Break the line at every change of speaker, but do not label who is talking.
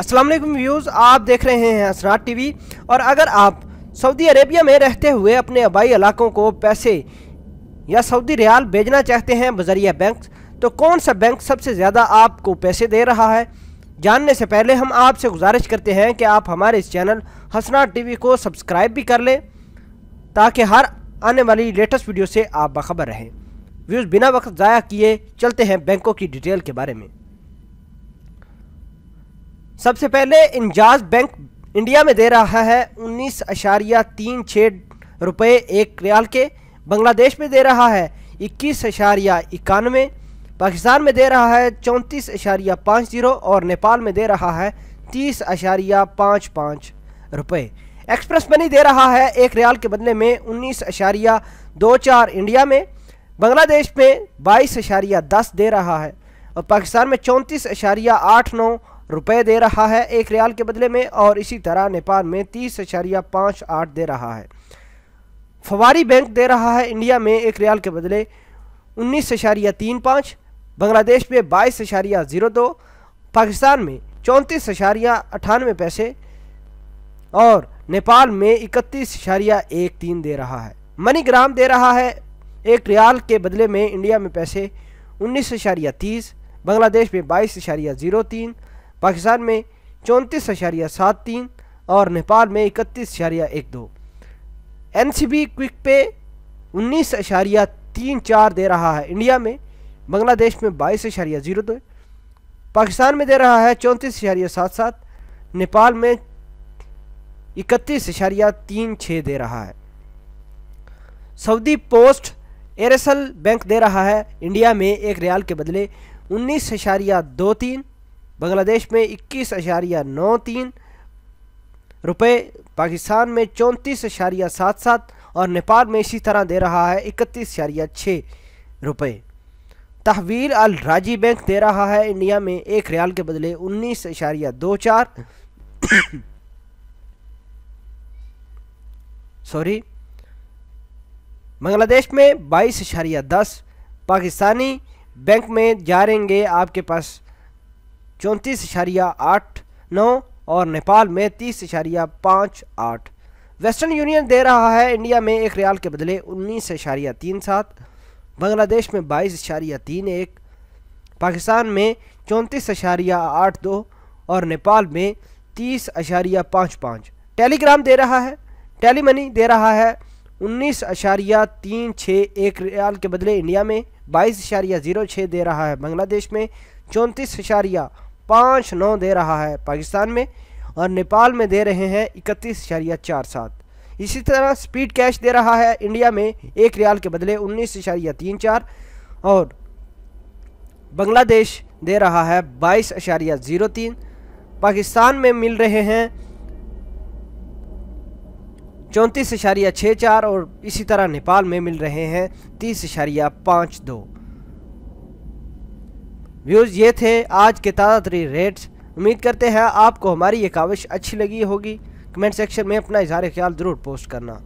अस्सलाम वालेकुम व्यूज़, आप देख रहे हैं हसनात टीवी। और अगर आप सऊदी अरेबिया में रहते हुए अपने आबाई इलाकों को पैसे या सऊदी रियाल भेजना चाहते हैं बजरिया बैंक, तो कौन सा बैंक सबसे ज़्यादा आपको पैसे दे रहा है, जानने से पहले हम आपसे गुजारिश करते हैं कि आप हमारे इस चैनल हसनात टीवी को सब्सक्राइब भी कर लें ताकि हर आने वाली लेटेस्ट वीडियो से आप बाखबर रहें। व्यूज़, बिना वक्त ज़ाया किए चलते हैं बैंकों की डिटेल के बारे में। सबसे पहले इंजाज बैंक इंडिया में दे रहा है 19.36 रुपये एक रियाल के। बांग्लादेश में दे रहा है 21.91, पाकिस्तान में दे रहा है 34.50 और नेपाल में दे रहा है 30.55 रुपये। एक्सप्रेस मनी दे रहा है एक रियाल के बदले में 19.24 इंडिया में। बांग्लादेश में 22.10 दे रहा है और पाकिस्तान में 34.89 रुपये दे रहा है एक रियाल के बदले में, और इसी तरह नेपाल में 30.58 दे रहा है। फवारी बैंक दे रहा है इंडिया में एक रियाल के बदले 19.35, बांग्लादेश में 22.02, पाकिस्तान में 34.98 पैसे और नेपाल में 31.13 दे रहा है। मनीग्राम दे रहा है एक रियाल के बदले में इंडिया में पैसे 19.30, बांग्लादेश में 22.03, पाकिस्तान में 34.73 और नेपाल में 31.12। NCB क्विक पे 19.34 दे रहा है इंडिया में, बांग्लादेश में 22.02, पाकिस्तान में दे रहा है 34.77, नेपाल में 31.36 दे रहा है। सऊदी पोस्ट एयरसेल बैंक दे रहा है इंडिया में एक रियाल के बदले 19.23, बांग्लादेश में 21.93 रुपये, पाकिस्तान में 34.77 और नेपाल में इसी तरह दे रहा है 31.6 रुपये। तहवील अल राजी बैंक दे रहा है इंडिया में एक रियाल के बदले 19.24 बांग्लादेश में 22.10, पाकिस्तानी बैंक में जा रहेंगे आपके पास 34.89 और नेपाल में 30.58। वेस्टर्न यूनियन दे रहा है इंडिया में एक रियाल के बदले 19.37, बांग्लादेश में 22.31, पाकिस्तान में 34.82 और नेपाल में 30.55। टेलीग्राम दे रहा है, टेली मनी दे रहा है 19.36 एक रियाल के बदले इंडिया में, 22.06 दे रहा है बांग्लादेश में, 34.59 दे रहा है पाकिस्तान में और नेपाल में दे रहे हैं 31.47। इसी तरह स्पीड कैश दे रहा है इंडिया में एक रियाल के बदले 19.34 और बांग्लादेश दे रहा है 22.03, पाकिस्तान में मिल रहे हैं 34.64 और इसी तरह नेपाल में मिल रहे हैं 30.52। व्यूज़, ये थे आज के ताज़ा तरीन रेट्स। उम्मीद करते हैं आपको हमारी ये काविश अच्छी लगी होगी। कमेंट सेक्शन में अपना इज़हार ख्याल ज़रूर पोस्ट करना।